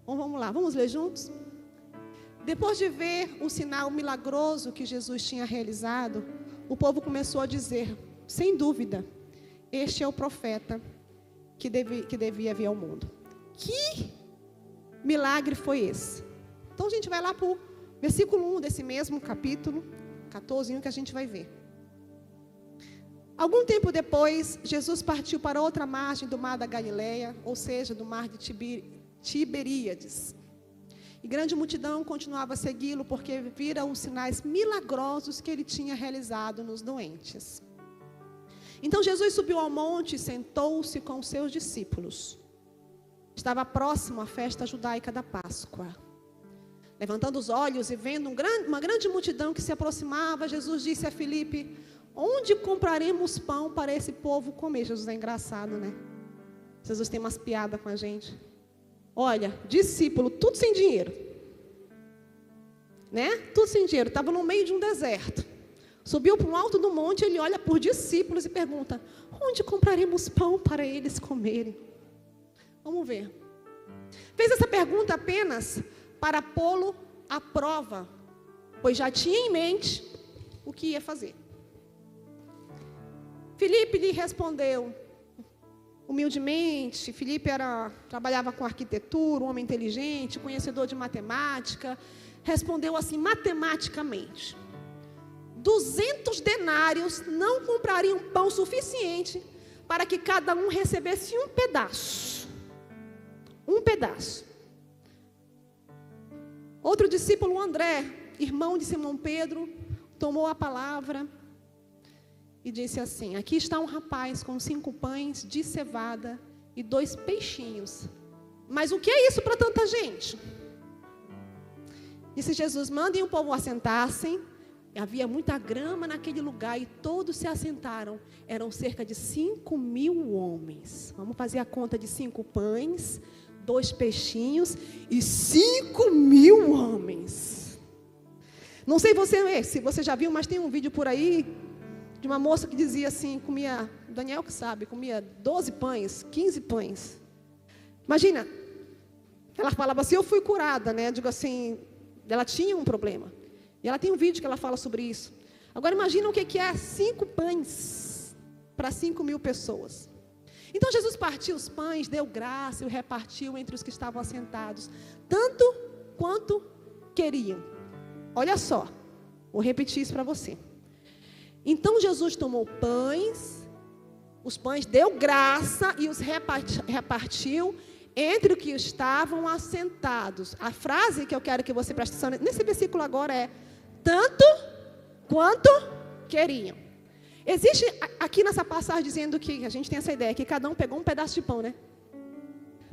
Então vamos lá, vamos ler juntos? Depois de ver o sinal milagroso que Jesus tinha realizado, o povo começou a dizer, sem dúvida, este é o profeta que devia vir ao mundo. Que milagre foi esse? Então a gente vai lá para o versículo 1 desse mesmo capítulo, 14, que a gente vai ver. Algum tempo depois, Jesus partiu para outra margem do mar da Galileia, ou seja, do mar de Tiberíades. E grande multidão continuava a segui-lo, porque vira os sinais milagrosos que ele tinha realizado nos doentes. Então Jesus subiu ao monte e sentou-se com os seus discípulos. Estava próximo à festa judaica da Páscoa. Levantando os olhos e vendo uma grande multidão que se aproximava, Jesus disse a Filipe, onde compraremos pão para esse povo comer? Jesus é engraçado, né? Jesus tem umas piadas com a gente. Olha, discípulo, tudo sem dinheiro. Né? Tudo sem dinheiro. Estava no meio de um deserto. Subiu para um alto do monte, ele olha por discípulos e pergunta, onde compraremos pão para eles comerem? Vamos ver. Fez essa pergunta apenas para pô-lo à prova, pois já tinha em mente o que ia fazer. Filipe lhe respondeu, humildemente. Filipe trabalhava com arquitetura, um homem inteligente, conhecedor de matemática. Respondeu assim, matematicamente, 200 denários não comprariam pão suficiente para que cada um recebesse um pedaço. Um pedaço. Outro discípulo, André, irmão de Simão Pedro, tomou a palavra e disse assim, aqui está um rapaz com 5 pães de cevada e 2 peixinhos. Mas o que é isso para tanta gente? Disse Jesus, mandem o povo assentar-se. Havia muita grama naquele lugar e todos se assentaram. Eram cerca de 5.000 homens. Vamos fazer a conta de 5 pães, 2 peixinhos e 5.000 homens. Não sei se você já viu, mas tem um vídeo por aí de uma moça que dizia assim, comia, Daniel que sabe, comia 12 pães, 15 pães. Imagina, ela falava assim, eu fui curada, né? Eu digo assim, ela tinha um problema. E ela tem um vídeo que ela fala sobre isso. Agora imagina o que é 5 pães para 5.000 pessoas. Então Jesus partiu os pães, deu graça e o repartiu entre os que estavam assentados, tanto quanto queriam. Olha só, vou repetir isso para você. Então Jesus tomou os pães, deu graça e os repartiu entre os que estavam assentados. A frase que eu quero que você preste atenção nesse versículo agora é, tanto quanto queriam. Existe aqui nessa passagem dizendo que, a gente tem essa ideia, que cada um pegou um pedaço de pão, né?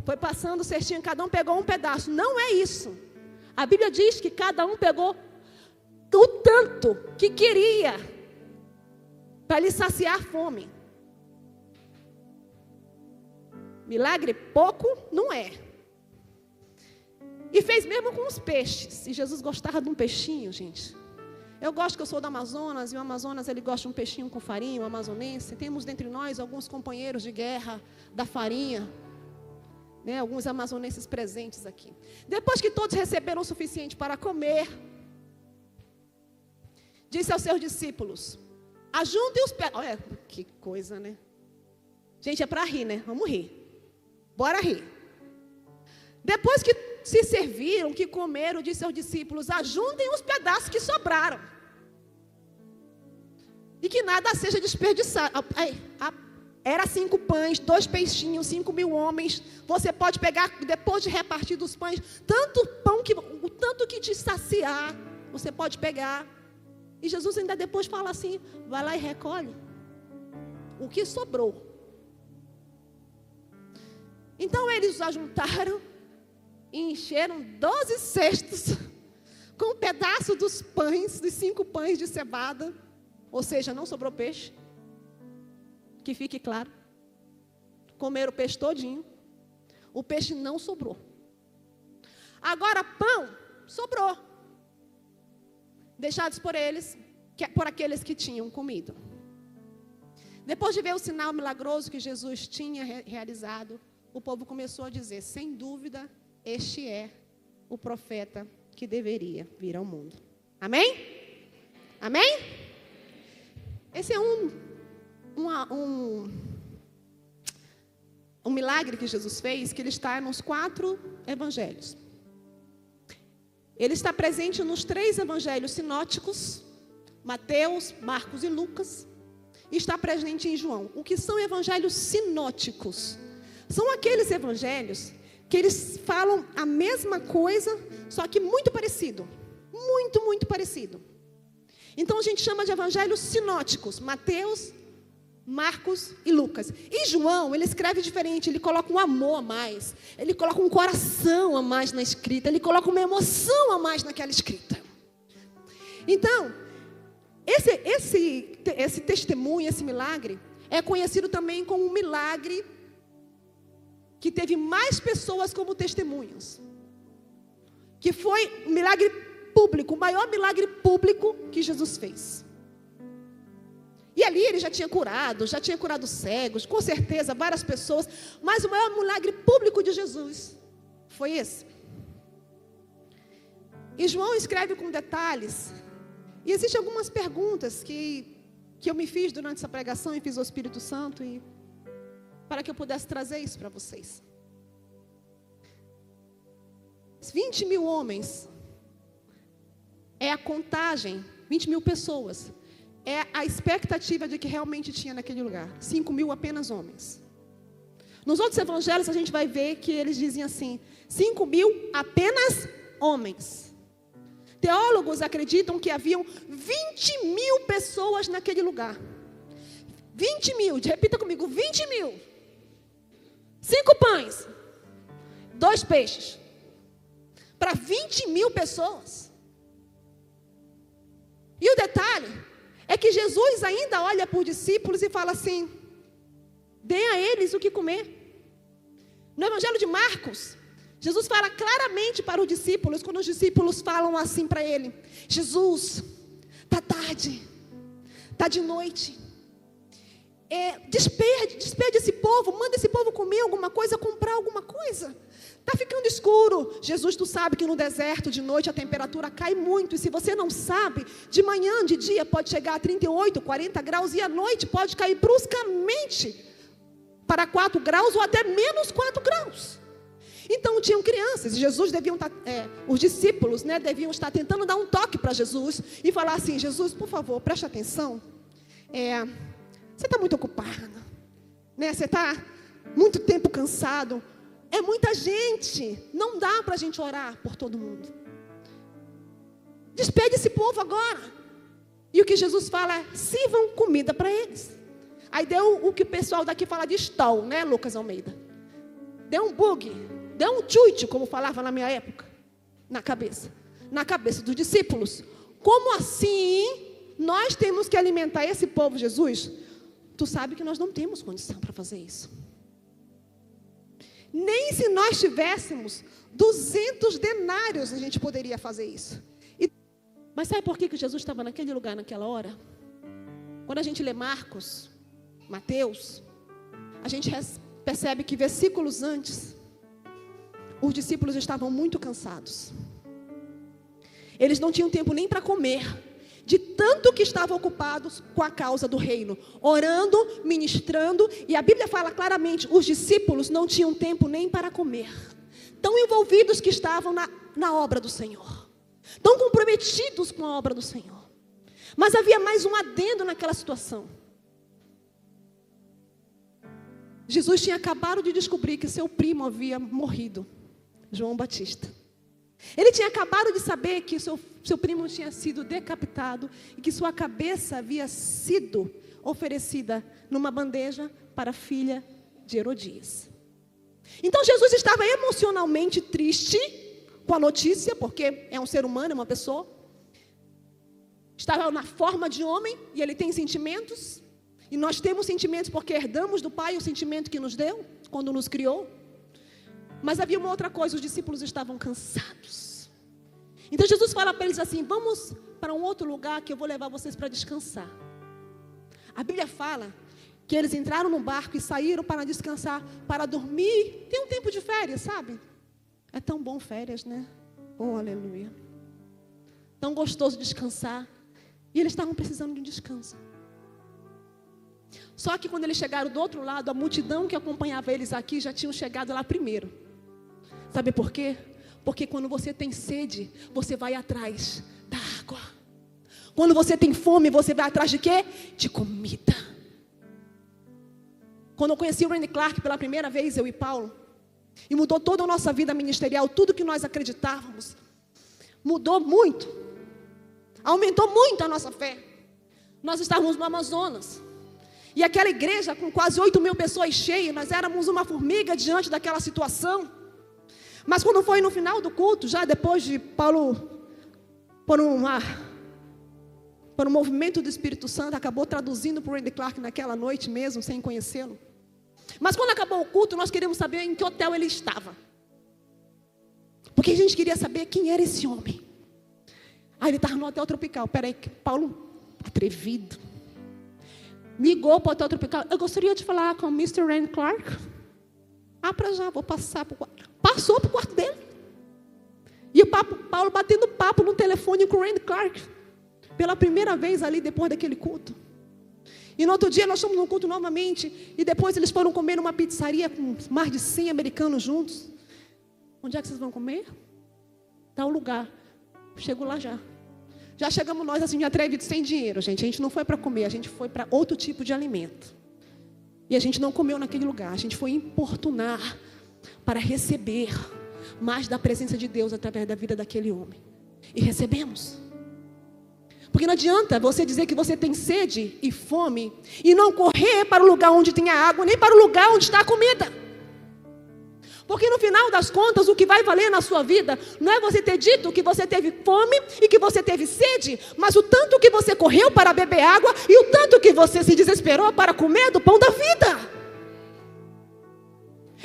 Foi passando o cestinho, cada um pegou um pedaço. Não é isso. A Bíblia diz que cada um pegou o tanto que queria para lhe saciar a fome. Milagre pouco não é. E fez mesmo com os peixes. E Jesus gostava de um peixinho, gente. Eu gosto, que eu sou do Amazonas, e o Amazonas ele gosta de um peixinho com farinha, o amazonense. Temos dentre nós alguns companheiros de guerra da farinha, né? Alguns amazonenses presentes aqui. Depois que todos receberam o suficiente para comer, disse aos seus discípulos, ajuntem os pedaços. Olha, que coisa, né? Gente, é para rir, né? Vamos rir. Bora rir. Depois que se serviram, que comeram, disse aos discípulos, ajuntem os pedaços que sobraram. E que nada seja desperdiçado. Era 5 pães, 2 peixinhos, 5.000 homens. Você pode pegar, depois de repartir dos pães, o tanto que te saciar, você pode pegar. E Jesus ainda depois fala assim, vai lá e recolhe o que sobrou. Então eles os ajuntaram e encheram 12 cestos com um pedaço dos pães, dos 5 pães de cevada. Ou seja, não sobrou peixe. Que fique claro. Comeram o peixe todinho. O peixe não sobrou. Agora pão sobrou. Deixados por eles, por aqueles que tinham comido. Depois de ver o sinal milagroso que Jesus tinha realizado, o povo começou a dizer, sem dúvida, este é o profeta que deveria vir ao mundo. Amém? Amém? Esse é um milagre que Jesus fez, que ele está nos 4 evangelhos. Ele está presente nos 3 evangelhos sinóticos, Mateus, Marcos e Lucas, e está presente em João. O que são evangelhos sinóticos? São aqueles evangelhos que eles falam a mesma coisa, só que muito parecido. Muito, muito parecido. Então a gente chama de evangelhos sinóticos, Mateus, Marcos e Lucas. E João, ele escreve diferente, ele coloca um amor a mais, ele coloca um coração a mais na escrita, ele coloca uma emoção a mais naquela escrita. Então, esse testemunho, esse milagre, é conhecido também como um milagre que teve mais pessoas como testemunhas. Que foi um milagre público, o maior milagre público que Jesus fez. E ali ele já tinha curado cegos, com certeza, várias pessoas. Mas o maior milagre público de Jesus foi esse. E João escreve com detalhes. E existem algumas perguntas que eu me fiz durante essa pregação e fiz ao Espírito Santo, para que eu pudesse trazer isso para vocês. 20 mil homens é a contagem, 20 mil pessoas. É a expectativa de que realmente tinha naquele lugar. 5 mil apenas homens. Nos outros evangelhos a gente vai ver que eles dizem assim: 5 mil apenas homens. Teólogos acreditam que haviam 20 mil pessoas naquele lugar. 20 mil, repita comigo, 20 mil. 5 pães, 2 peixes. Para 20 mil pessoas. E o detalhe é que Jesus ainda olha para os discípulos e fala assim: deem a eles o que comer. No Evangelho de Marcos, Jesus fala claramente para os discípulos, quando os discípulos falam assim para ele: Jesus, está tarde, está de noite, despede esse povo, manda esse povo comer alguma coisa, comprar alguma coisa. Está ficando escuro. Jesus, tu sabe que no deserto de noite a temperatura cai muito. E se você não sabe, de manhã, de dia pode chegar a 38, 40 graus. E à noite pode cair bruscamente para 4 graus ou até menos 4 graus. Então tinham crianças. E Jesus os discípulos, deviam estar tentando dar um toque para Jesus. E falar assim: Jesus, por favor, preste atenção. Você está muito ocupado. Você está muito tempo cansado. É muita gente, não dá para a gente orar por todo mundo. Despede esse povo agora. E o que Jesus fala é: sirvam comida para eles. Aí deu o que o pessoal daqui fala de stall, Lucas Almeida? Deu um bug, deu um chute, como falava na minha época, na cabeça dos discípulos. Como assim nós temos que alimentar esse povo, Jesus? Tu sabe que nós não temos condição para fazer isso. Nem se nós tivéssemos 200 denários a gente poderia fazer isso. Mas sabe por que Jesus estava naquele lugar, naquela hora? Quando a gente lê Marcos, Mateus, a gente percebe que versículos antes, os discípulos estavam muito cansados. Eles não tinham tempo nem para comer, de tanto que estavam ocupados com a causa do reino, orando, ministrando. E a Bíblia fala claramente: os discípulos não tinham tempo nem para comer, tão envolvidos que estavam na obra do Senhor, tão comprometidos com a obra do Senhor. Mas havia mais um adendo naquela situação. Jesus tinha acabado de descobrir que seu primo havia morrido, João Batista. Ele tinha acabado de saber que seu primo tinha sido decapitado e que sua cabeça havia sido oferecida numa bandeja para a filha de Herodias. Então Jesus estava emocionalmente triste com a notícia, porque é um ser humano, é uma pessoa. Estava na forma de homem e ele tem sentimentos. E nós temos sentimentos porque herdamos do Pai o sentimento que nos deu quando nos criou. Mas havia uma outra coisa: os discípulos estavam cansados. Então Jesus fala para eles assim: vamos para um outro lugar que eu vou levar vocês para descansar. A Bíblia fala que eles entraram no barco e saíram para descansar, para dormir. Tem um tempo de férias, sabe? É tão bom férias, né? Oh, aleluia. Tão gostoso descansar. E eles estavam precisando de um descanso. Só que quando eles chegaram do outro lado, a multidão que acompanhava eles aqui já tinham chegado lá primeiro. Sabe por quê? Porque quando você tem sede, você vai atrás da água. Quando você tem fome, você vai atrás de quê? De comida. Quando eu conheci o Randy Clark pela primeira vez, eu e Paulo, e mudou toda a nossa vida ministerial, tudo que nós acreditávamos, mudou muito, aumentou muito a nossa fé. Nós estávamos no Amazonas, e aquela igreja com quase 8.000 pessoas cheias, nós éramos uma formiga diante daquela situação. Mas quando foi no final do culto, já depois de Paulo, por um movimento do Espírito Santo, acabou traduzindo para o Randy Clark naquela noite mesmo, sem conhecê-lo. Mas quando acabou o culto, nós queríamos saber em que hotel ele estava. Porque a gente queria saber quem era esse homem. Aí ele estava no Hotel Tropical. Peraí, Paulo, atrevido, ligou para o Hotel Tropical. Eu gostaria de falar com o Mr. Randy Clark. Para já, vou passar para o quarto. Passou para o quarto dele. E o Paulo batendo papo no telefone com o Randy Clark. Pela primeira vez ali, depois daquele culto. E no outro dia nós fomos no culto novamente. E depois eles foram comer numa pizzaria com mais de 100 americanos juntos. Onde é que vocês vão comer? Tal lugar. Chego lá já. Já chegamos nós assim, atrevidos, sem dinheiro, gente. A gente não foi para comer, a gente foi para outro tipo de alimento. E a gente não comeu naquele lugar. A gente foi importunar para receber mais da presença de Deus através da vida daquele homem. E recebemos. Porque não adianta você dizer que você tem sede e fome e não correr para o lugar onde tem a água, nem para o lugar onde está a comida. Porque no final das contas, o que vai valer na sua vida não é você ter dito que você teve fome e que você teve sede, mas o tanto que você correu para beber água e o tanto que você se desesperou para comer do pão da vida.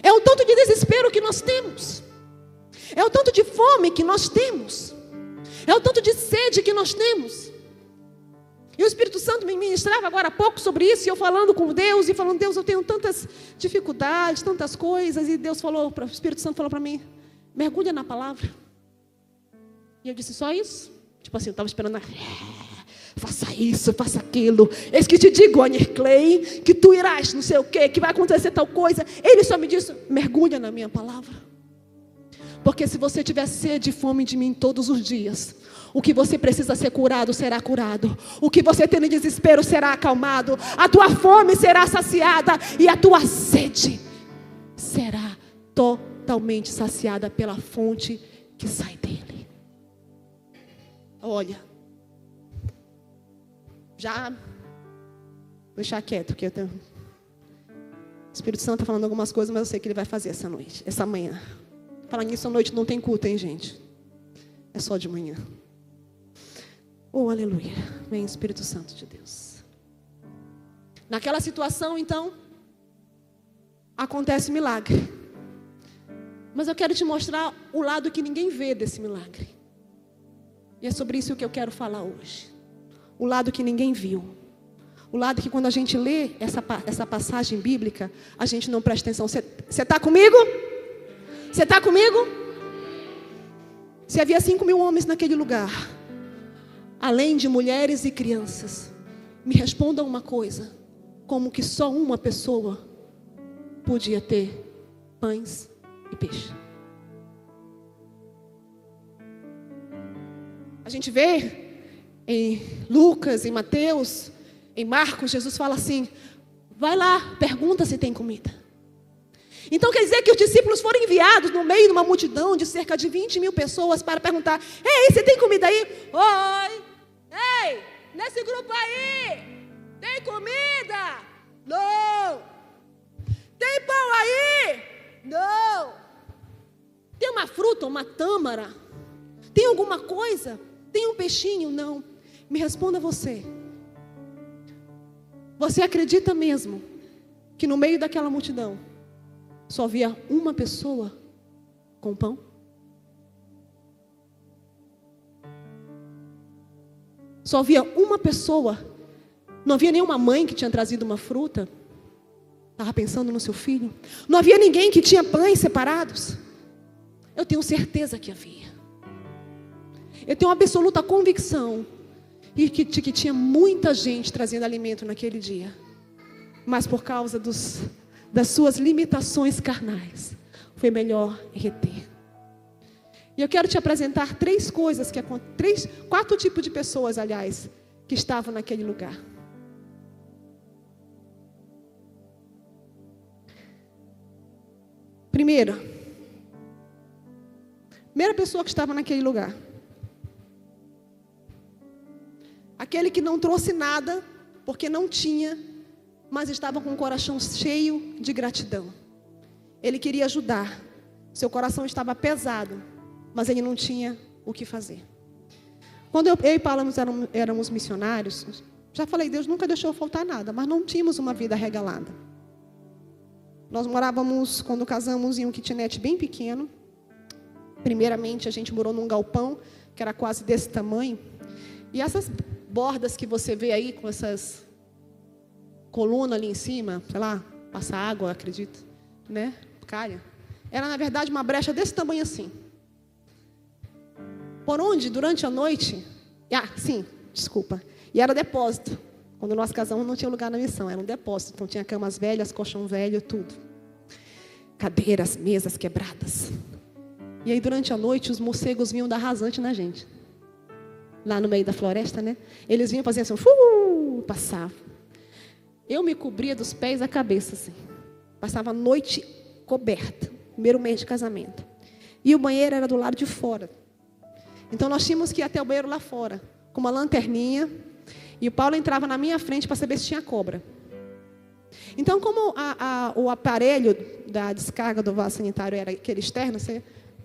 É o tanto de desespero que nós temos. É o tanto de fome que nós temos. É o tanto de sede que nós temos. E o Espírito Santo me ministrava agora há pouco sobre isso, e eu falando com Deus, e falando, Deus, eu tenho tantas dificuldades, tantas coisas, e Deus falou, o Espírito Santo falou para mim, mergulha na palavra. E eu disse, só isso? Tipo assim, eu estava esperando, faça isso, faça aquilo, eis que te digo, Anir Clay, que tu irás, não sei o quê, que vai acontecer tal coisa. Ele só me disse, mergulha na minha palavra. Porque se você tiver sede e fome de mim todos os dias, o que você precisa ser curado será curado. O que você tem em desespero será acalmado. A tua fome será saciada e a tua sede será totalmente saciada pela fonte que sai dele. Olha, já vou deixar quieto, porque o Espírito Santo está falando algumas coisas, mas eu sei que ele vai fazer essa noite, essa manhã. Falar nisso, à noite não tem culto, hein, gente? É só de manhã. Oh, aleluia. Vem Espírito Santo de Deus. Naquela situação, então, acontece milagre. Mas eu quero te mostrar o lado que ninguém vê desse milagre. E é sobre isso que eu quero falar hoje. O lado que ninguém viu. O lado que quando a gente lê essa passagem bíblica, a gente não presta atenção. Você está comigo? Você está comigo? Se havia 5.000 homens naquele lugar, além de mulheres e crianças, me responda uma coisa: como que só uma pessoa podia ter pães e peixe? A gente vê em Lucas, em Mateus, em Marcos, Jesus fala assim: vai lá, pergunta se tem comida. Então quer dizer que os discípulos foram enviados no meio de uma multidão de cerca de 20.000 pessoas para perguntar: ei, você tem comida aí? Oi! Ei, nesse grupo aí, tem comida? Não! Tem pão aí? Não! Tem uma fruta, uma tâmara? Tem alguma coisa? Tem um peixinho? Não. Me responda você. Você acredita mesmo que no meio daquela multidão só havia uma pessoa com pão? Só havia uma pessoa. Não havia nenhuma mãe que tinha trazido uma fruta. Estava pensando no seu filho. Não havia ninguém que tinha pães separados. Eu tenho certeza que havia. Eu tenho absoluta convicção de que tinha muita gente trazendo alimento naquele dia. Mas por causa das suas limitações carnais, foi melhor reter. E eu quero te apresentar quatro tipos de pessoas, aliás, que estavam naquele lugar. Primeira pessoa que estava naquele lugar. Aquele que não trouxe nada, porque não tinha, mas estava com o coração cheio de gratidão. Ele queria ajudar. Seu coração estava pesado, mas ele não tinha o que fazer. Quando eu e Paulo éramos missionários, já falei, Deus nunca deixou faltar nada, mas não tínhamos uma vida regalada. Nós morávamos, quando casamos, em um kitnet bem pequeno. Primeiramente, a gente morou num galpão, que era quase desse tamanho. E essas bordas que você vê aí, com essas colunas ali em cima, sei lá, passa água, acredito, né? Calha. Era, na verdade, uma brecha desse tamanho assim. Por onde, durante a noite... E era depósito. Quando nós casamos, não tinha lugar na missão, era um depósito. Então, tinha camas velhas, colchão velho, tudo. Cadeiras, mesas quebradas. E aí, durante a noite, os morcegos vinham dar rasante na gente. Lá no meio da floresta, né? Eles vinham fazer assim, passavam. Eu me cobria dos pés à cabeça, assim. Passava a noite coberta. Primeiro mês de casamento. E o banheiro era do lado de fora. Então, nós tínhamos que ir até o banheiro lá fora, com uma lanterninha. E o Paulo entrava na minha frente para saber se tinha cobra. Então, como o aparelho da descarga do vaso sanitário era aquele externo,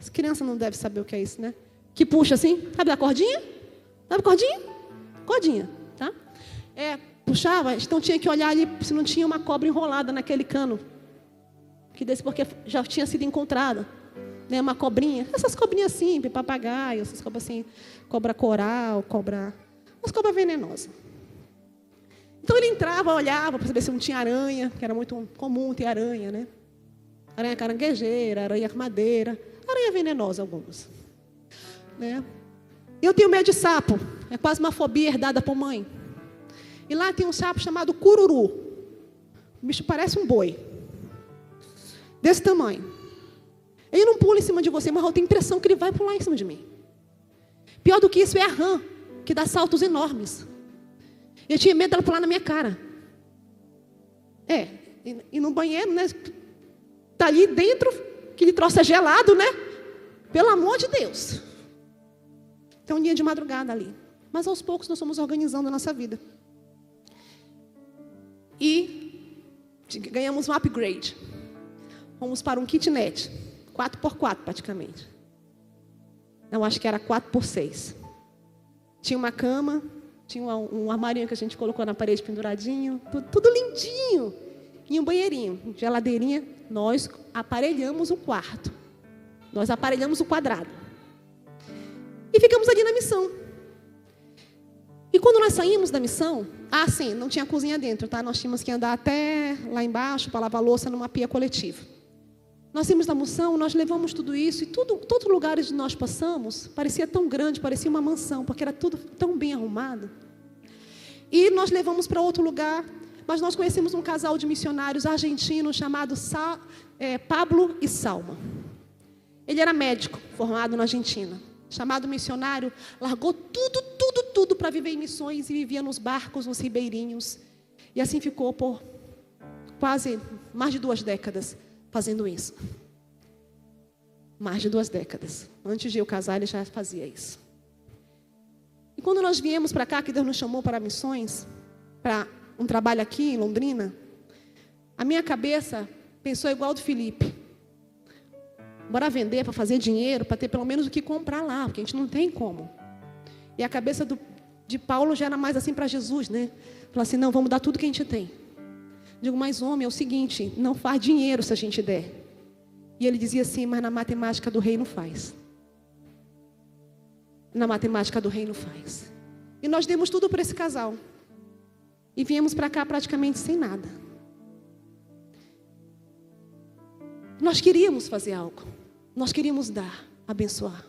as crianças não devem saber o que é isso, né? Que puxa assim, sabe da cordinha? Sabe cordinha? Cordinha, tá? Puxava, então tinha que olhar ali se não tinha uma cobra enrolada naquele cano. Porque já tinha sido encontrada. Né, uma cobrinha, essas cobrinhas simples, papagaio, essas cobras assim, cobra coral, umas cobras venenosas. Então ele entrava, olhava para saber se não tinha aranha, que era muito comum ter aranha, né? Aranha caranguejeira, aranha armadeira, aranha venenosa algumas. Né? Eu tenho medo de sapo, é quase uma fobia herdada por mãe. E lá tem um sapo chamado cururu. O bicho parece um boi. Desse tamanho. Ele não pula em cima de você, mas eu tenho a impressão que ele vai pular em cima de mim. Pior do que isso é a rã, que dá saltos enormes. Eu tinha medo dela pular na minha cara. E no banheiro, né? Tá ali dentro, aquele troço é gelado, né? Pelo amor de Deus. Então, um dia de madrugada ali. Mas aos poucos nós fomos organizando a nossa vida. E ganhamos um upgrade. Fomos para um kitnet. 4x4 praticamente. Eu acho que era 4x6. Tinha uma cama, tinha um armarinho que a gente colocou na parede penduradinho, tudo lindinho. E um banheirinho, geladeirinha. Nós aparelhamos o quarto. Nós aparelhamos o quadrado. E ficamos ali na missão. E quando nós saímos da missão, sim, não tinha cozinha dentro, tá? Nós tínhamos que andar até lá embaixo para lavar louça numa pia coletiva. Nós saímos da missão, nós levamos tudo isso, e todos os lugares que nós passamos, parecia tão grande, parecia uma mansão, porque era tudo tão bem arrumado. E nós levamos para outro lugar, mas nós conhecemos um casal de missionários argentinos chamado Pablo e Salma. Ele era médico, formado na Argentina. Chamado missionário, largou tudo para viver em missões e vivia nos barcos, nos ribeirinhos. E assim ficou por quase mais de 2 décadas. Fazendo isso. Mais de 2 décadas. Antes de eu casar, ele já fazia isso. E quando nós viemos para cá, que Deus nos chamou para missões, para um trabalho aqui em Londrina, a minha cabeça pensou igual do Felipe. Bora vender para fazer dinheiro, para ter pelo menos o que comprar lá, porque a gente não tem como. E a cabeça de Paulo já era mais assim para Jesus, né? Falou assim, não, vamos dar tudo que a gente tem. Digo, mas homem, é o seguinte, não faz dinheiro se a gente der. E ele dizia assim, mas na matemática do reino faz. Na matemática do reino faz. E nós demos tudo para esse casal. E viemos para cá praticamente sem nada. Nós queríamos fazer algo. Nós queríamos dar, abençoar.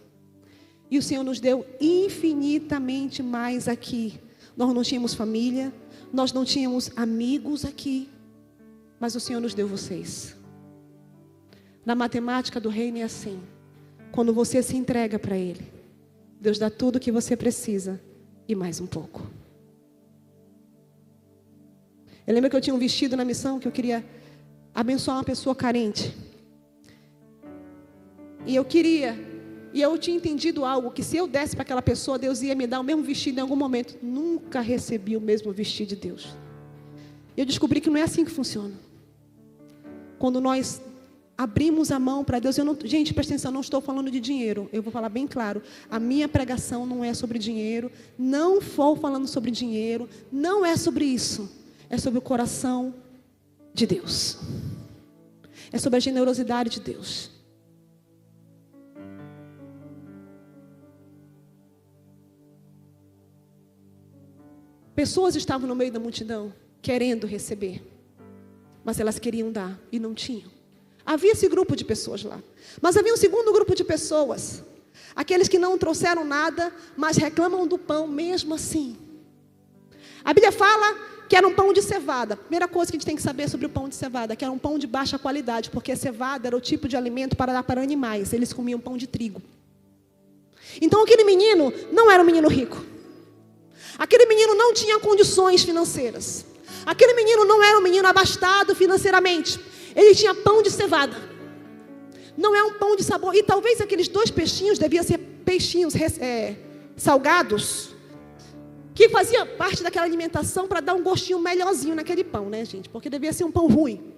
E o Senhor nos deu infinitamente mais aqui. Nós não tínhamos família, nós não tínhamos amigos aqui, mas o Senhor nos deu vocês. Na matemática do reino é assim: quando você se entrega para Ele, Deus dá tudo o que você precisa e mais um pouco. Eu lembro que eu tinha um vestido na missão que eu queria abençoar uma pessoa carente. E eu tinha entendido algo, que se eu desse para aquela pessoa, Deus ia me dar o mesmo vestido em algum momento. Nunca recebi o mesmo vestido de Deus. Eu descobri que não é assim que funciona. Quando nós abrimos a mão para Deus, gente, presta atenção, não estou falando de dinheiro. Eu vou falar bem claro. A minha pregação não é sobre dinheiro. Não vou falando sobre dinheiro. Não é sobre isso. É sobre o coração de Deus. É sobre a generosidade de Deus. Pessoas estavam no meio da multidão, querendo receber, mas elas queriam dar e não tinham. Havia esse grupo de pessoas lá, mas havia um segundo grupo de pessoas, aqueles que não trouxeram nada, mas reclamam do pão mesmo assim. A Bíblia fala que era um pão de cevada. Primeira coisa que a gente tem que saber sobre o pão de cevada, que era um pão de baixa qualidade, porque a cevada era o tipo de alimento para dar para animais, eles comiam pão de trigo. Então aquele menino não era um menino rico. Aquele menino não tinha condições financeiras. Aquele menino não era um menino abastado financeiramente. Ele tinha pão de cevada. Não é um pão de sabor. E talvez aqueles 2 peixinhos deviam ser peixinhos salgados, que fazia parte daquela alimentação para dar um gostinho melhorzinho naquele pão, né, gente? Porque devia ser um pão ruim.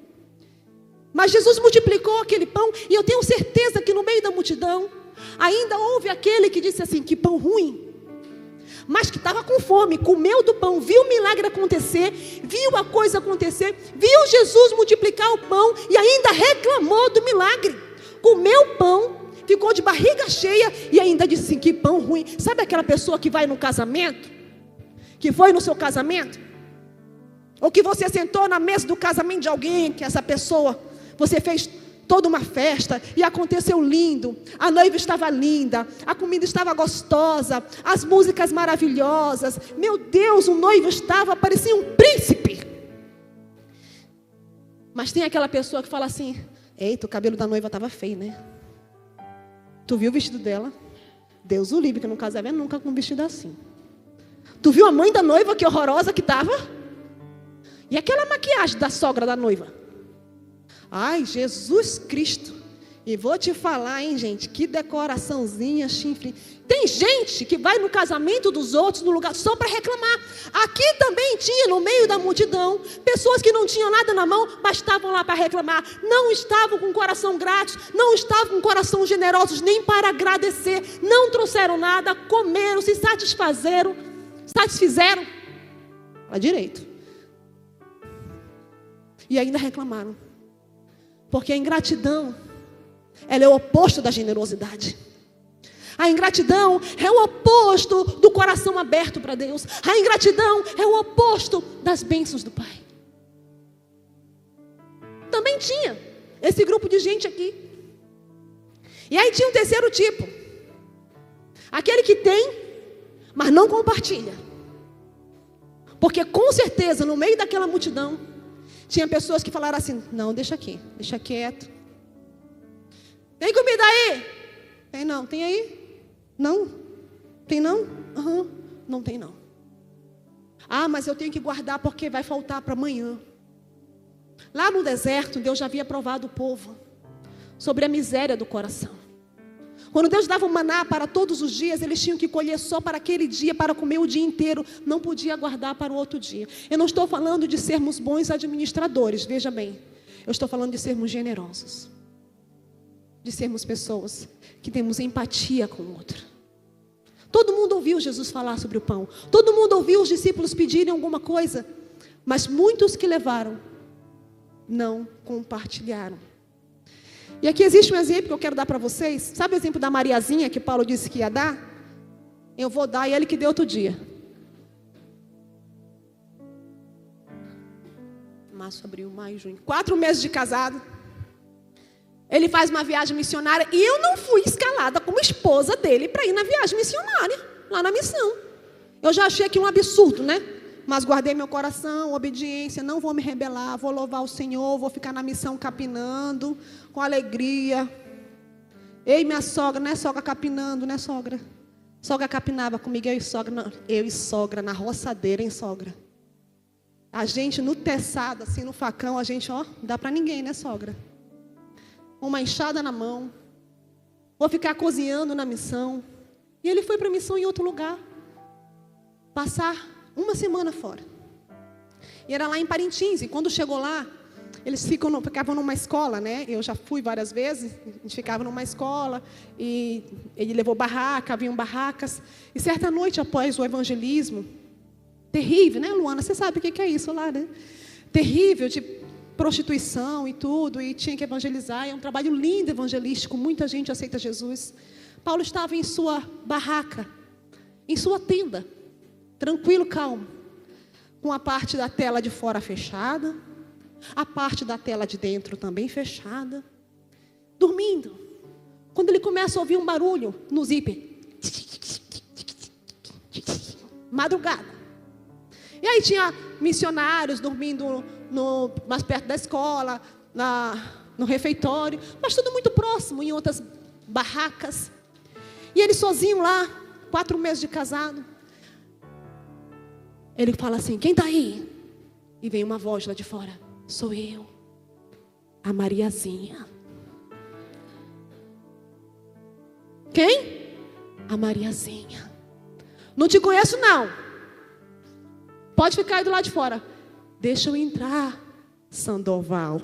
Mas Jesus multiplicou aquele pão, e eu tenho certeza que no meio da multidão ainda houve aquele que disse assim: que pão ruim. Mas que estava com fome, comeu do pão, viu o milagre acontecer, viu a coisa acontecer, viu Jesus multiplicar o pão e ainda reclamou do milagre. Comeu o pão, ficou de barriga cheia e ainda disse assim: que pão ruim. Sabe aquela pessoa que vai no casamento, que foi no seu casamento, ou que você sentou na mesa do casamento de alguém, que essa pessoa, você fez toda uma festa e aconteceu lindo, a noiva estava linda, a comida estava gostosa, as músicas maravilhosas, meu Deus, o noivo parecia um príncipe. Mas tem aquela pessoa que fala assim: eita, o cabelo da noiva estava feio, né? Tu viu o vestido dela? Deus o livre, que eu não casava nunca com um vestido assim. Tu viu a mãe da noiva, que horrorosa que estava? E aquela maquiagem da sogra da noiva? Ai, Jesus Cristo. E vou te falar, hein, gente, que decoraçãozinha, chifre. Tem gente que vai no casamento dos outros, no lugar, só para reclamar. Aqui também tinha, no meio da multidão, pessoas que não tinham nada na mão, mas estavam lá para reclamar. Não estavam com coração grato, não estavam com coração generosos, nem para agradecer. Não trouxeram nada, comeram, se satisfizeram. Fala direito. E ainda reclamaram. Porque a ingratidão, ela é o oposto da generosidade. A ingratidão é o oposto do coração aberto para Deus. A ingratidão é o oposto das bênçãos do Pai. Também tinha esse grupo de gente aqui. E aí tinha um terceiro tipo. Aquele que tem, mas não compartilha. Porque com certeza, no meio daquela multidão, tinha pessoas que falaram assim: não, deixa aqui, deixa quieto. Tem comida aí? Tem não. Tem aí? Não. Tem não? Uhum. Não tem não. Ah, mas eu tenho que guardar porque vai faltar para amanhã. Lá no deserto, Deus já havia provado o povo sobre a miséria do coração. Quando Deus dava o maná para todos os dias, eles tinham que colher só para aquele dia, para comer o dia inteiro. Não podia guardar para o outro dia. Eu não estou falando de sermos bons administradores, veja bem. Eu estou falando de sermos generosos. De sermos pessoas que temos empatia com o outro. Todo mundo ouviu Jesus falar sobre o pão. Todo mundo ouviu os discípulos pedirem alguma coisa. Mas muitos que levaram, não compartilharam. E aqui existe um exemplo que eu quero dar para vocês. Sabe o exemplo da Mariazinha que Paulo disse que ia dar? Eu vou dar, e ele que deu outro dia. Março, abril, maio, junho. 4 meses de casado. Ele faz uma viagem missionária e eu não fui escalada como esposa dele para ir na viagem missionária, lá na missão. Eu já achei aqui um absurdo, né? Mas guardei meu coração, obediência, não vou me rebelar, vou louvar o Senhor, vou ficar na missão capinando, com alegria. Ei, minha sogra, não é sogra capinando, né, sogra? Sogra capinava comigo, eu e sogra, na roçadeira, hein, sogra? A gente no teçado, assim, no facão, a gente, ó, não dá para ninguém, né, sogra? Uma enxada na mão, vou ficar cozinhando na missão. E ele foi para a missão em outro lugar, passar uma semana fora. E era lá em Parintins, e quando chegou lá, eles ficavam numa escola, né? Eu já fui várias vezes, a gente ficava numa escola, e ele levou barraca, haviam barracas. E certa noite, após o evangelismo, terrível, né, Luana? Você sabe o que é isso lá, né? Terrível, de prostituição e tudo, e tinha que evangelizar. É um trabalho lindo evangelístico, muita gente aceita Jesus. Paulo estava em sua barraca, em sua tenda, tranquilo, calmo, com a parte da tela de fora fechada, a parte da tela de dentro também fechada, dormindo. Quando ele começa a ouvir um barulho no zíper, madrugada. E aí tinha missionários dormindo mais perto da escola, no refeitório, mas tudo muito próximo, em outras barracas. E ele sozinho lá, 4 meses de casado. Ele fala assim: quem está aí? E vem uma voz lá de fora: sou eu, a Mariazinha. Quem? A Mariazinha. Não te conheço não. Pode ficar aí do lado de fora. Deixa eu entrar, Sandoval.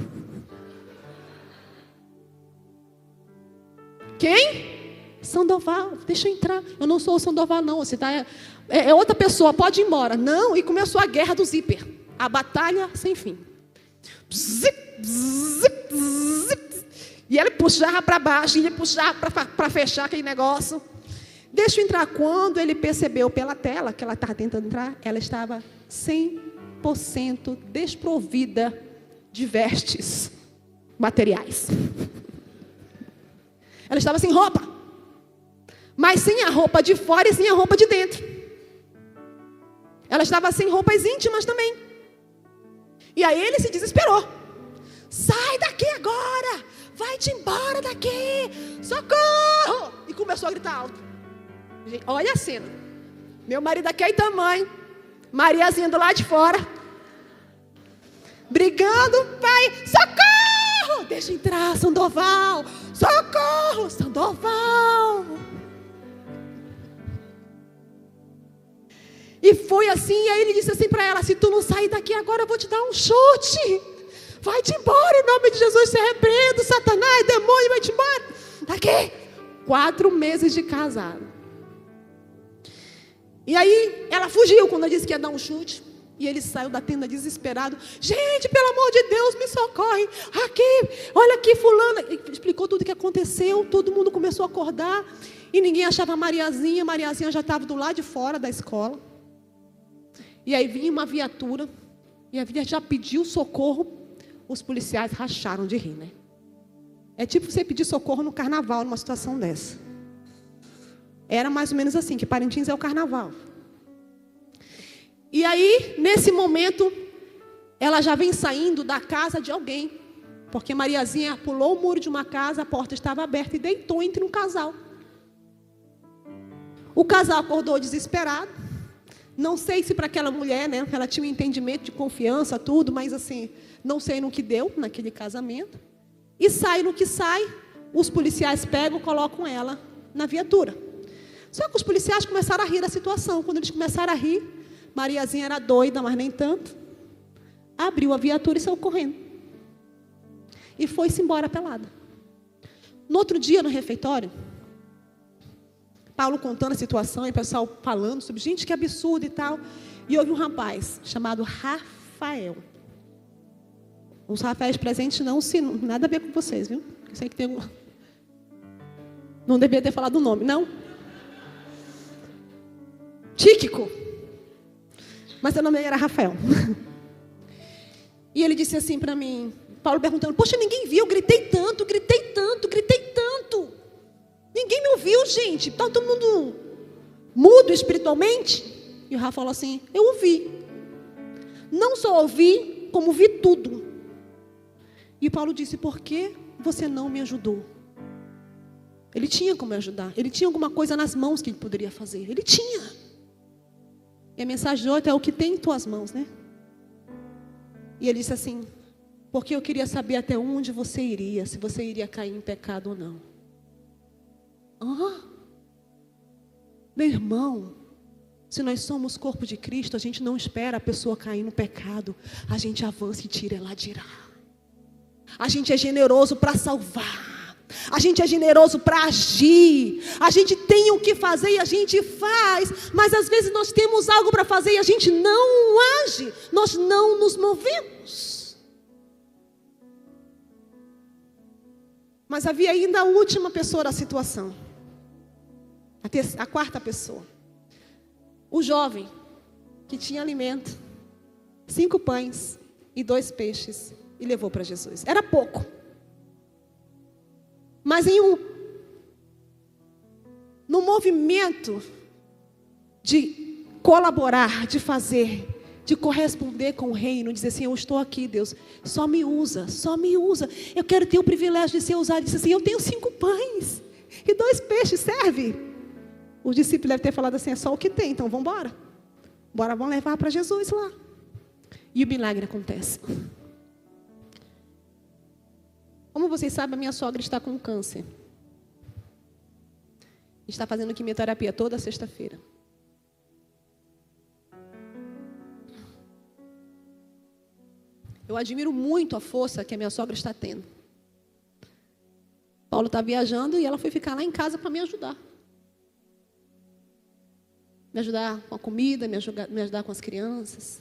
Quem? Sandoval, deixa eu entrar. Eu não sou o Sandoval não, você tá, é outra pessoa, pode ir embora. Não, e começou a guerra do zíper. A batalha sem fim. Zip, zip, zip. E ele puxava para baixo, e ele puxava para fechar aquele negócio. Deixa eu entrar. Quando ele percebeu pela tela que ela estava tentando entrar, ela estava 100% desprovida de vestes materiais. Ela estava sem roupa, mas sem a roupa de fora e sem a roupa de dentro. Ela estava sem roupas íntimas também. E aí ele se desesperou. Sai daqui agora, vai-te embora daqui, socorro! E começou a gritar alto. Gente, olha a cena. Meu marido aqui é tamanho, Mariazinha do lado de fora, brigando, pai, socorro! Deixa entrar, Sandoval, socorro, Sandoval. E foi assim, e aí ele disse assim para ela: se tu não sair daqui agora, eu vou te dar um chute. Vai-te embora, em nome de Jesus, se repreenda, Satanás, demônio, vai-te embora. Daqui. 4 meses de casado. E aí, ela fugiu quando eu disse que ia dar um chute. E ele saiu da tenda desesperado. Gente, pelo amor de Deus, me socorre. Aqui, olha aqui, fulana. Ele explicou tudo o que aconteceu. Todo mundo começou a acordar. E ninguém achava a Mariazinha. Mariazinha já estava do lado de fora da escola. E aí vinha uma viatura. E a viatura já pediu socorro. Os policiais racharam de rir, né? É tipo você pedir socorro no carnaval, numa situação dessa. Era mais ou menos assim, que Parintins é o carnaval. E aí, nesse momento, ela já vem saindo da casa de alguém. Porque Mariazinha pulou o muro de uma casa, a porta estava aberta e deitou entre um casal. O casal acordou desesperado. Não sei se para aquela mulher, né, ela tinha um entendimento de confiança, tudo, mas assim, não sei no que deu naquele casamento. E sai no que sai, os policiais pegam e colocam ela na viatura. Só que os policiais começaram a rir da situação. Quando eles começaram a rir, Mariazinha era doida, mas nem tanto. Abriu a viatura e saiu correndo. E foi-se embora pelada. No outro dia, no refeitório, Paulo contando a situação, e o pessoal falando sobre, gente, que absurdo e tal. E houve um rapaz chamado Rafael. Os Rafaéis presentes não nada a ver com vocês, viu? Eu sei que tem não devia ter falado o nome, não? Tíquico. Mas seu nome era Rafael. E ele disse assim para mim: Paulo perguntando, poxa, ninguém viu, eu gritei tanto, gritei tanto, gritei tanto. Ninguém me ouviu, gente. Está todo mundo mudo espiritualmente. E o Rafa falou assim, eu ouvi. Não só ouvi, como vi tudo. E Paulo disse, por que você não me ajudou? Ele tinha como me ajudar. Ele tinha alguma coisa nas mãos que ele poderia fazer. Ele tinha. E a mensagem de hoje é o que tem em tuas mãos, né? E ele disse assim, porque eu queria saber até onde você iria, se você iria cair em pecado ou não. Meu irmão, se nós somos corpo de Cristo, a gente não espera a pessoa cair no pecado. A gente avança e tira ela de lá. A gente é generoso para salvar. A gente é generoso para agir. A gente tem o que fazer e a gente faz. Mas às vezes nós temos algo para fazer e a gente não age. Nós não nos movemos. Mas havia ainda a última pessoa da situação. A quarta pessoa. O jovem que tinha alimento, 5 pães e 2 peixes, e levou para Jesus. Era pouco. Mas no movimento de colaborar, de fazer, de corresponder com o reino, dizer assim, eu estou aqui, Deus, só me usa, eu quero ter o privilégio de ser usado. Ele disse assim, eu tenho 5 pães e 2 peixes, serve? O discípulo deve ter falado assim, é só o que tem, então vamos embora. Vamos levar para Jesus lá. E o milagre acontece. Como vocês sabem, a minha sogra está com câncer. Está fazendo quimioterapia toda sexta-feira. Eu admiro muito a força que a minha sogra está tendo. Paulo está viajando e ela foi ficar lá em casa para me ajudar. Me ajudar com a comida, me ajudar com as crianças.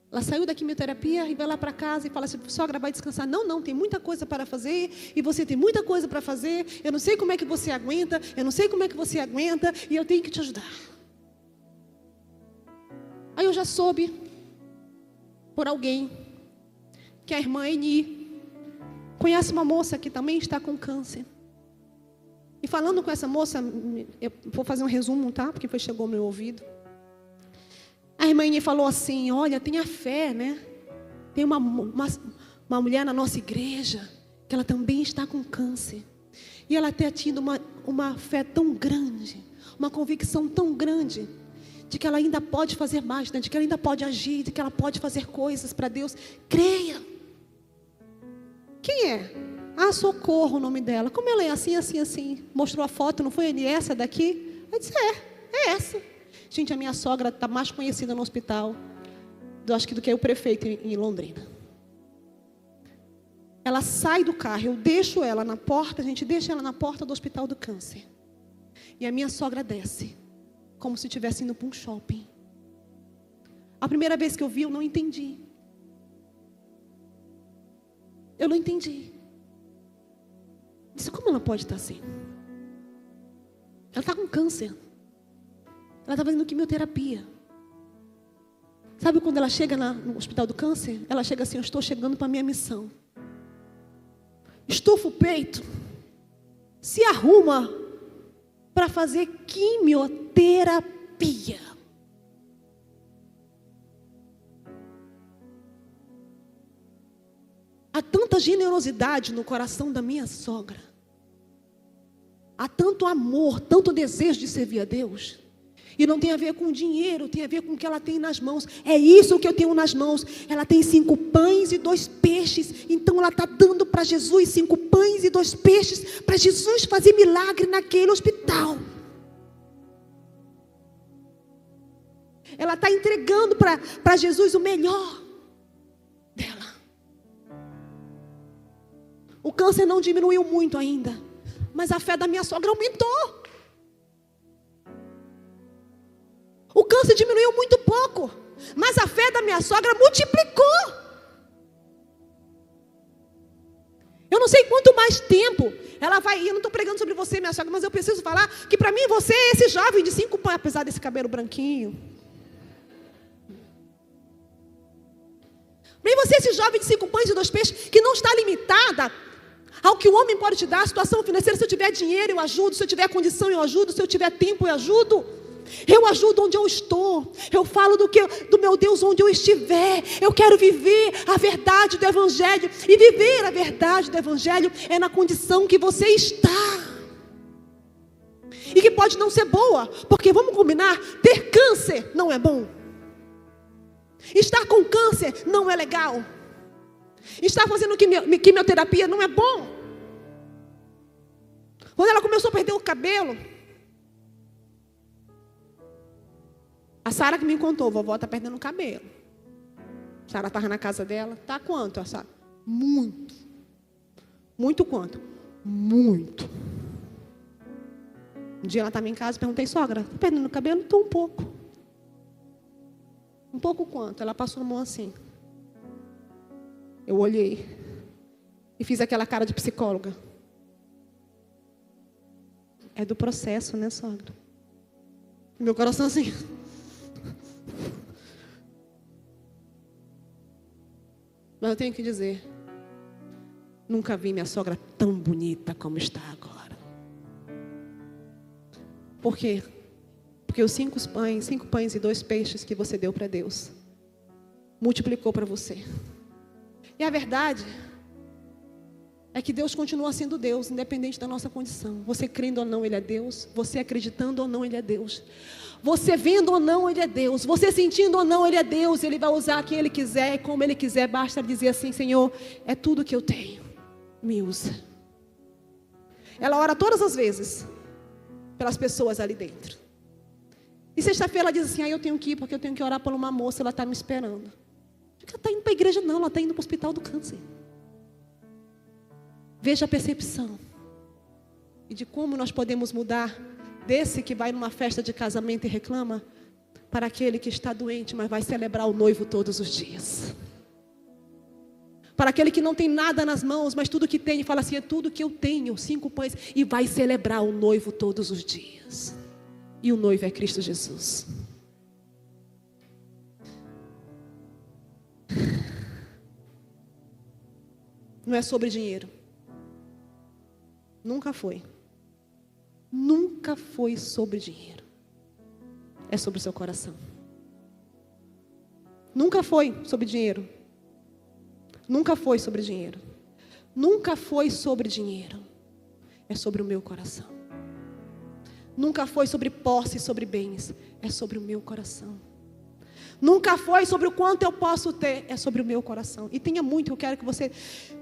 Ela saiu da quimioterapia e vai lá para casa e fala assim, sogra, vai descansar. Não, tem muita coisa para fazer e você tem muita coisa para fazer. Eu não sei como é que você aguenta, e eu tenho que te ajudar. Aí eu já soube por alguém que a irmã Eni conhece uma moça que também está com câncer. E falando com essa moça, eu vou fazer um resumo, tá? Porque chegou ao meu ouvido. A irmã Eni falou assim, olha, tenha fé, né? Tem uma mulher na nossa igreja, que ela também está com câncer. E ela tem tido uma fé tão grande, uma convicção tão grande, de que ela ainda pode fazer mais, né? De que ela ainda pode agir, de que ela pode fazer coisas para Deus. Creia. Quem é? Socorro o nome dela. Como ela é assim. Mostrou a foto, não foi essa daqui? Eu disse, é essa. Gente, a minha sogra está mais conhecida no hospital, acho que do que o prefeito em Londrina. Ela sai do carro, eu deixo ela na porta, a gente deixa ela na porta do hospital do câncer. E a minha sogra desce, como se estivesse indo para um shopping. A primeira vez que eu vi, eu não entendi. Eu não entendi. Disse, como ela pode estar assim? Ela está com câncer. Ela está fazendo quimioterapia. Sabe quando ela chega no hospital do câncer? Ela chega assim, eu estou chegando para a minha missão. Estufa o peito. Se arruma para fazer quimioterapia. Há tanta generosidade no coração da minha sogra. Há tanto amor, tanto desejo de servir a Deus. E não tem a ver com dinheiro, tem a ver com o que ela tem nas mãos. É isso que eu tenho nas mãos. Ela tem 5 pães e 2 peixes. Então ela está dando para Jesus 5 pães e 2 peixes, para Jesus fazer milagre naquele hospital. Ela está entregando para Jesus o melhor dela. O câncer não diminuiu muito ainda, mas a fé da minha sogra aumentou. O câncer diminuiu muito pouco, mas a fé da minha sogra multiplicou. Eu não sei quanto mais tempo ela vai ir. Eu não estou pregando sobre você, minha sogra, mas eu preciso falar que para mim você é esse jovem de 5 pães, apesar desse cabelo branquinho. Vem você, esse jovem de 5 pães e 2 peixes, que não está limitada ao que o homem pode te dar, a situação financeira. Se eu tiver dinheiro, eu ajudo. Se eu tiver condição, eu ajudo. Se eu tiver tempo, eu ajudo. Eu ajudo onde eu estou. Eu falo do meu Deus onde eu estiver. Eu quero viver a verdade do Evangelho. E viver a verdade do Evangelho é na condição que você está. E que pode não ser boa, porque vamos combinar, ter câncer não é bom. Estar com câncer não é legal. Estar fazendo quimioterapia não é bom. Quando ela começou a perder o cabelo, a Sara que me contou, vovó está perdendo o cabelo. A Sara estava na casa dela. Tá quanto, a Sara? Muito. Muito quanto? Muito. Um dia ela estava em casa e perguntei, sogra, está perdendo o cabelo? Estou um pouco. Um pouco quanto? Ela passou a mão assim. Eu olhei e fiz aquela cara de psicóloga. É do processo, né, sogra? Meu coração assim. Mas eu tenho que dizer, nunca vi minha sogra tão bonita como está agora. Por quê? Porque os 5 pães e 2 peixes que você deu para Deus, multiplicou para você. E a verdade é que Deus continua sendo Deus, independente da nossa condição. Você crendo ou não, Ele é Deus. Você acreditando ou não, Ele é Deus. Você vendo ou não, Ele é Deus. Você sentindo ou não, Ele é Deus. Ele vai usar quem Ele quiser e como Ele quiser. Basta dizer assim, Senhor, é tudo que eu tenho. Me usa. Ela ora todas as vezes pelas pessoas ali dentro. E sexta-feira ela diz assim, eu tenho que ir porque eu tenho que orar por uma moça, ela está me esperando. Ela está indo para a igreja não, ela está indo para o hospital do câncer. Veja a percepção. E de como nós podemos mudar desse que vai numa festa de casamento e reclama, para aquele que está doente, mas vai celebrar o noivo todos os dias. Para aquele que não tem nada nas mãos, mas tudo que tem, e fala assim, é tudo que eu tenho, 5 pães, e vai celebrar o noivo todos os dias. E o noivo é Cristo Jesus. Não é sobre dinheiro. Nunca foi. Nunca foi sobre dinheiro. É sobre o seu coração. Nunca foi sobre dinheiro. Nunca foi sobre dinheiro. Nunca foi sobre dinheiro. É sobre o meu coração. Nunca foi sobre posse e sobre bens. É sobre o meu coração. Nunca foi sobre o quanto eu posso ter. É sobre o meu coração. E tenha muito, eu quero que você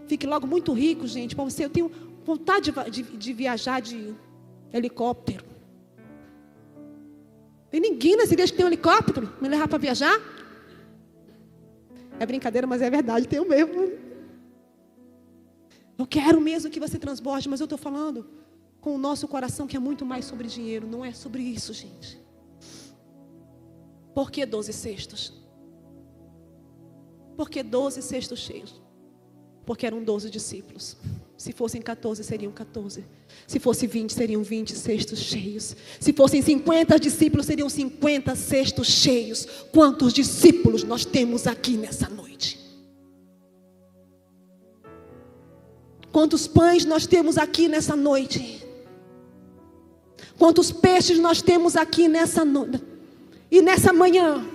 fique logo muito rico, gente. Para você, eu tenho vontade de viajar de helicóptero. Tem ninguém nessa igreja que tem um helicóptero? Me levar para viajar? É brincadeira, mas é verdade, tenho mesmo. Eu quero mesmo que você transborde, mas eu estou falando com o nosso coração que é muito mais sobre dinheiro. Não é sobre isso, gente. Por que 12 cestos? Por que 12 cestos cheios? Porque eram 12 discípulos. Se fossem 14, seriam 14. Se fosse 20, seriam 20 cestos cheios. Se fossem 50 discípulos, seriam 50 cestos cheios. Quantos discípulos nós temos aqui nessa noite? Quantos pães nós temos aqui nessa noite? Quantos peixes nós temos aqui nessa noite? E nessa manhã?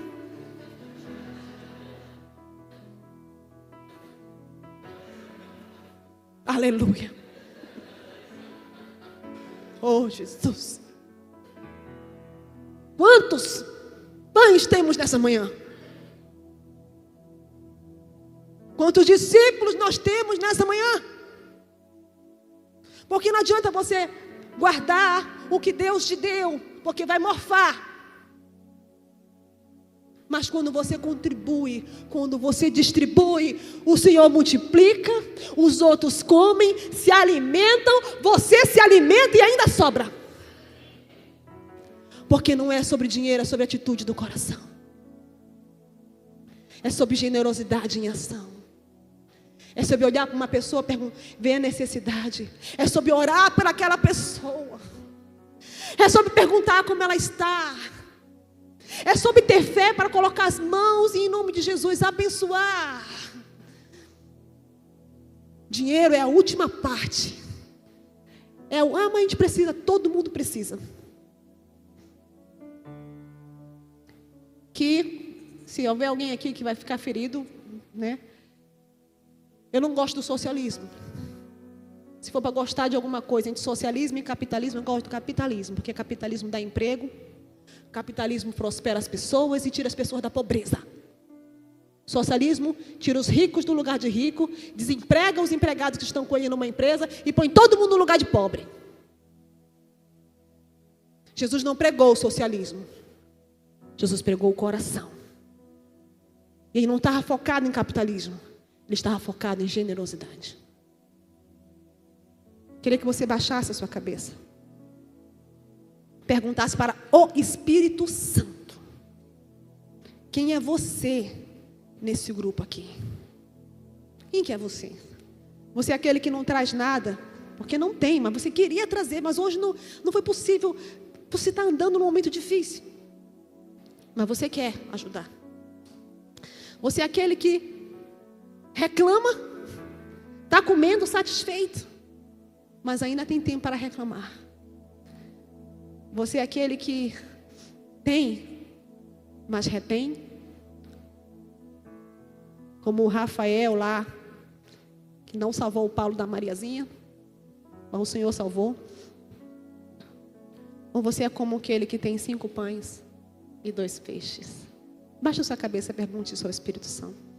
Aleluia. Oh, Jesus. Quantos pães temos nessa manhã? Quantos discípulos nós temos nessa manhã? Porque não adianta você guardar o que Deus te deu, porque vai morfar. Mas quando você contribui, quando você distribui, o Senhor multiplica, os outros comem, se alimentam, você se alimenta e ainda sobra. Porque não é sobre dinheiro, é sobre a atitude do coração. É sobre generosidade em ação. É sobre olhar para uma pessoa, ver a necessidade. É sobre orar por aquela pessoa. É sobre perguntar como ela está. É sobre ter fé para colocar as mãos e em nome de Jesus abençoar. Dinheiro é a última parte. Mas a gente precisa, todo mundo precisa. Que, se houver alguém aqui que vai ficar ferido, né? Eu não gosto do socialismo. Se for para gostar de alguma coisa entre socialismo e capitalismo, eu gosto do capitalismo, porque capitalismo dá emprego, capitalismo prospera as pessoas e tira as pessoas da pobreza. Socialismo tira os ricos do lugar de rico, desemprega os empregados que estão com ele numa empresa e põe todo mundo no lugar de pobre. Jesus não pregou o socialismo. Jesus pregou o coração. E ele não estava focado em capitalismo. Ele estava focado em generosidade. Queria que você baixasse a sua cabeça. Perguntasse para o Espírito Santo: quem é você nesse grupo aqui? Quem que é você? Você é aquele que não traz nada, porque não tem, mas você queria trazer, mas hoje não foi possível. Você está andando num momento difícil, mas você quer ajudar. Você é aquele que reclama, está comendo satisfeito, mas ainda tem tempo para reclamar. Você é aquele que tem, mas retém. Como o Rafael lá, que não salvou o Paulo da Mariazinha, mas o Senhor salvou. Ou você é como aquele que tem 5 pães e 2 peixes? Baixe a sua cabeça e pergunte ao Espírito Santo.